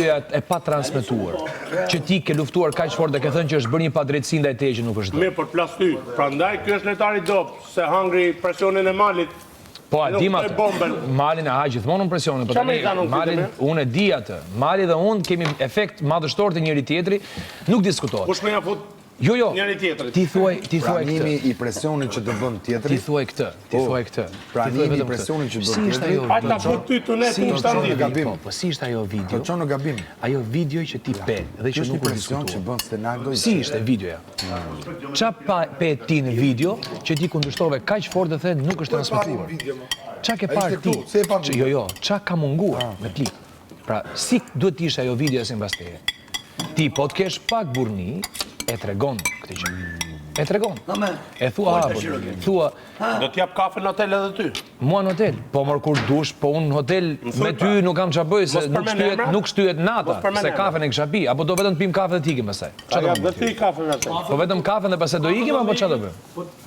pyetja e pa transmetuar. Që ti ke luftuar kaq fort dhe ke thënë që është bërë një padrejtësi ndaj teje që nuk është. Mirë, për plas ty. Prandaj ky është lojtari dop, se hangri presionin e Malit. Po, a di atë. Malin e ha gjithmonë në presionin, por Malin unë e di atë. Mali dhe unë kemi efekt madhështor të njëri tjetri, nuk diskutohet. Kush më ia fut Jo, njëri tjetrit. Ti thuaj këtë. Pranimi i presionit që të bën tjetri. Ti thuaj këtë. Pranimi i presionit që bën tjetri. Ata fut ty të ne të shtandit. Po si ishte ajo video? Të çon në gabim. Ajo video që ti pe dhe që nuk presion që bën Stenagdo. Si ishte videoja? Qa pe ti në video që ti kundërshtove kaq fort dhe the nuk është transmetuar? Qa ke parë ti? Jo, qa ka munguar me klip? Pra, si duhet t'ishte ajo video si mbas teje? Ti po t'kesh pak burni, e tregon këtë gjë. E tregon. E thua thua... Do t'jap kafe në hotel edhe ty? Mua në hotel. Po mërë kur dush, po unë në hotel me ty nuk kam qa bëj, se nuk shtyhet nata, se kafe në kësha pi, apo do vetëm t'pim kafe dhe t'ikim pasaj. A jap dhe ti kafe në hotel? Po vetëm kafe dhe pasaj do ikim, apo qa do bëjmë?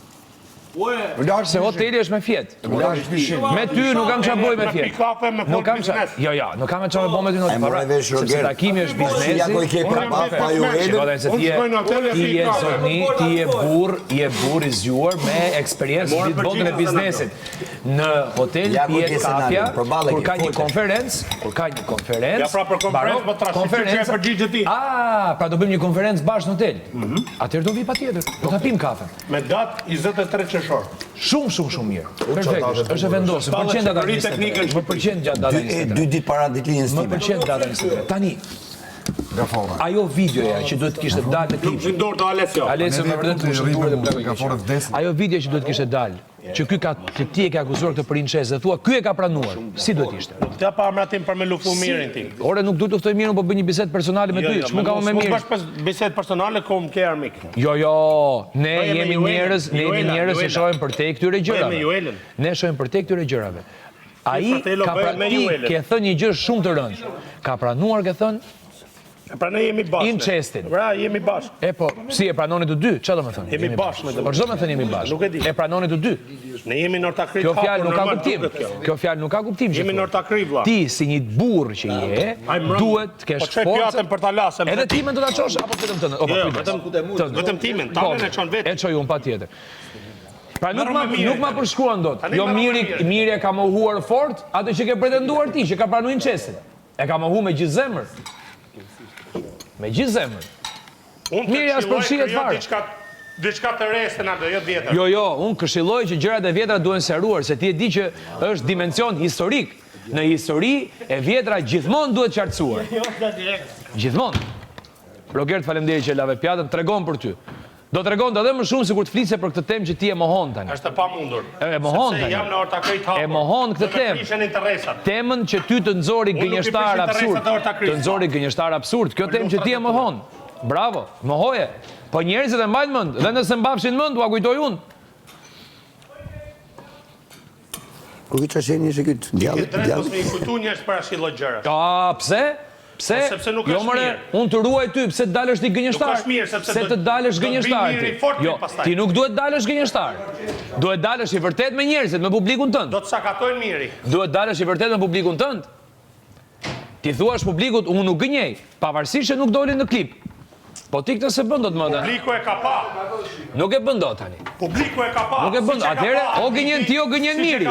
Se hoteli është me fjet. Me ty nuk kam qa bëj me fjet. Nuk kam qa... Jo, nuk kam qa me bo me ty në hotel. Sepse takimi është biznesi. Ti je zotni, ti je burr i zgjuar me eksperiencë në botën e biznesit. Në hotel pijet kafja, kur ka një konferencë, Ja pra për konferencë, po trashëgjë që e përgjigje ti. Pra do bëjmë një konferencë bashkë në hotel. Atëherë do vi patjetër, do ta pim kafen. Me datë 23 qershor. Shumë mirë. Perfekt, është e vendosur. Më pëlqen data 23. Më pëlqen gjatë data 23. 2 ditë para ditëlindjes time. Më pëlqen data 23. Tani, ajo videoja që duhet kishte dalë në klip. Nuk dorë do Alessio. Alessio më vërtet ajo video që duhet kishte dalë, që ti e ke akuzuar këtë princesë dhe thua ky e ka pranuar. Si duhet ishte? T'ja pa emratin për me luftu mirin ti. Ore nuk duhet luftoj mirën, po bëj një bisedë personale me ty. Ç'mund kam më mirë? Nuk bësh bisedë personale ku më ke armik. Jo, ne jemi njerëz që shohim për te këtyre gjërave. Ne shohim për te këtyre gjërave. Ai ke thënë një gjë shumë të rëndë. Ka pranuar, ke thënë, pra ne jemi bashkë. Incestin. Pra jemi bashkë. E po, si e pranoni të dy? Çfarë do të thonë? Jemi bashkë me të. Po çdo më thënë jemi bashkë. Nuk e di. E pranoni të dy? Ne jemi në ortakri. Kjo fjalë nuk ka kuptim. Kjo fjalë nuk ka kuptim. Jemi në ortakri vlla. Ti si një burr që je, duhet të kesh forcë. Po çfarë për ta lasëm? Edhe timen do ta çosh apo vetëm tënd? Vetëm timen, tamen e çon vetë. E çoj un patjetër. Pra nuk ma përshkruan dot. Jo miri e ka mohuar fort atë që ke pretenduar ti, që ka pranuar incestin. E ka mohuar me gjithë zemër. Me gjithë zemër. Miri as përshihet fare. Diçka të re Stenagdo, jo të vjetër. Jo, unë këshilloj që gjërat e vjetra duhen sqaruar, se ti e di që është dimension historik. Në histori e vjetra gjithmonë duhet qartësuar. Gjithmonë. Robert, faleminderit që lave pjatën, tregon për ty. Do tregon edhe më shumë sikur të flisë për këtë temë që ti e mohon tani. Është e pamundur. E mohon tani. Sepse jam në ortakrit hapur. E mohon këtë temë. Temën që ty të nxori gënjeshtar absurd. Të nxori gënjeshtar absurd. Kjo temë që ti e mohon. Bravo, mohoje. Po njerëzit e mbajnë mend, dhe nëse mbafshin mend, ua kujtoj unë. Ku që sheni ishte këtë djallë? Këtë drejt mos me i kujtu njerëz para shilloj gjëra. Pse? Pse? Sepse nuk jo, është mirë. Unë të ruaj ty, pse të dalësh ti gënjeshtar? Nuk është mirë, sepse se të dalësh gënjeshtar ti. Jo, ti nuk duhet dalësh gënjeshtar. Duhet dalësh i vërtet me njerëzit, me publikun tënd. Do të sakatojnë miri. Duhet dalësh i vërtet me publikun tënd. Ti thuash publikut, unë nuk gënjej, pavarësisht që nuk dolin në klip. Po ti këtë se bën dot më da. Publiku e ka pa. Nuk e bën dot tani. Publiku e ka pa. Nuk e bën. Atëherë o gënjen ti, o gënjen miri.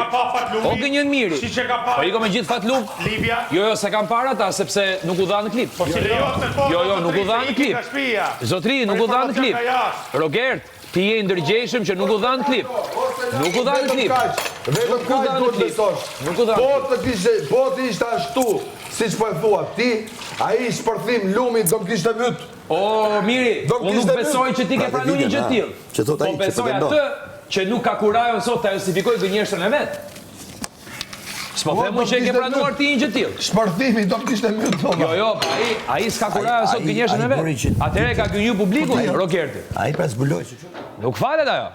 O gënjen miri. Siç e ka pa. Po iko me gjithë Fatlum. Libia. Jo, se kam para ata sepse nuk u dha në klip. Po si lejohet me foto. Jo, nuk u dha në klip. Zotri, nuk u dha në klip. Robert, ti je i ndërgjegjshëm që nuk u dha në klip. Nuk u dha në klip. Vetëm kaq duhet besosh. Nuk u dha. Po të ishte ashtu, siç po e thua ti, ai shpërthim lumit do të kishte vyt. O, miri, unë nuk besoj që ti ke pranuar një gjë të tillë. Po besoj atë që nuk ka kurajon sot ta justifikoj gënjeshtën e vet. S'po them që ke pranuar ti një gjë të tillë. Shpërthimi do të kishte vyt. Jo, ai s'ka kurajon sot gënjeshtën e vet. Atëherë ka gënju publiku, Rogerti. Ai pas zbuloi. Nuk falet ajo.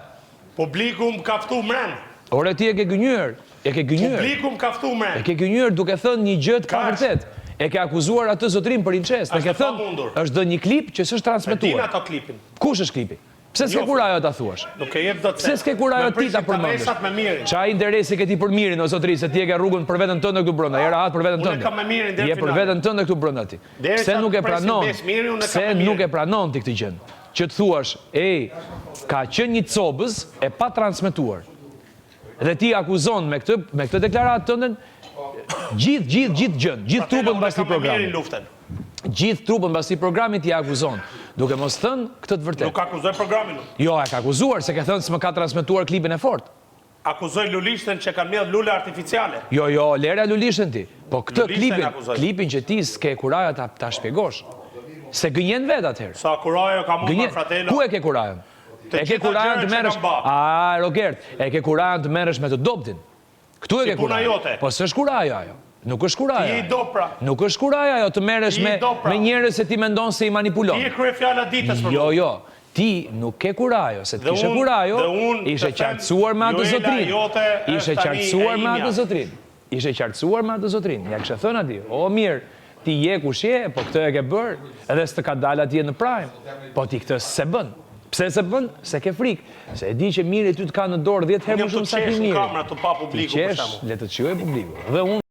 Publiku më ka ftu mren. Ore ti e ke gënyer. Publiku më ka ftu mren. E ke gënyer duke thënë një gjë të vërtetë. E ke akuzuar atë zotrin për incest. E ke thënë, është dhënë një klip që s'është transmetuar. E din ato klipin. Kush është klipi? Pse s'ke kurajo ta thuash? Nuk e jep dot. Pse s'ke kurajo ti ta përmendesh? Me mirin. Qa interesi ke ti për mirin, o zotri, se ti e ke rrugën për veten tënde këtu brenda. Je rahat për veten tënde. Unë kam me mirin deri Je për veten tënde këtu brenda ti. Pse nuk e pranon? Pse nuk e pranon ti këtë gjë? Që të thuash, ka qenë një cobës e pa transmetuar. Dhe ti akuzon me këtë deklaratë tënde gjithë gjën, gjithë trupën mbas këtij programi. Gjithë trupën mbas këtij programi ti akuzon, duke mos thënë këtë të vërtetë. Nuk akuzoj programin. Jo, e ka akuzuar se ke thënë se më ka transmetuar klipin e fortë. Akuzoj Lulishten që kanë mbledh lule artificiale. Jo, lera Lulishten ti. Po këtë klipin që ti s'ke kuraja ta shpjegosh. Se gënjen vetë atëherë. Sa kurajo ka mund fratela. Ku e ke kurajon? E ke kurajon të merresh. Robert, e ke kurajon të merresh me të dobtin. Këtu e ke kurajon. Po s'është kurajo ajo. Nuk është kurajo. Ti i do pra. Nuk është kurajo ajo të merresh me njerëz se ti mendon se i manipulon. Ti e krye fjala ditës për mua. Jo. Ti nuk ke kurajo, se të kishe kurajo, ishe qartësuar me atë zotrin. Ishe qartësuar me atë zotrin. Ishe qartësuar me atë zotrin. Ja kështë thënë ati, o mirë, ti je kush je, po këtë e ke bërë, edhe s'të ka dalë atje në prime. Po ti këtë se bën. Pse se bën? Se ke frikë. Se e di që mirë ty të ka në dorë 10 herë më shumë sa ti mirë. Ti qesh, le të qyoj publiku. Dhe unë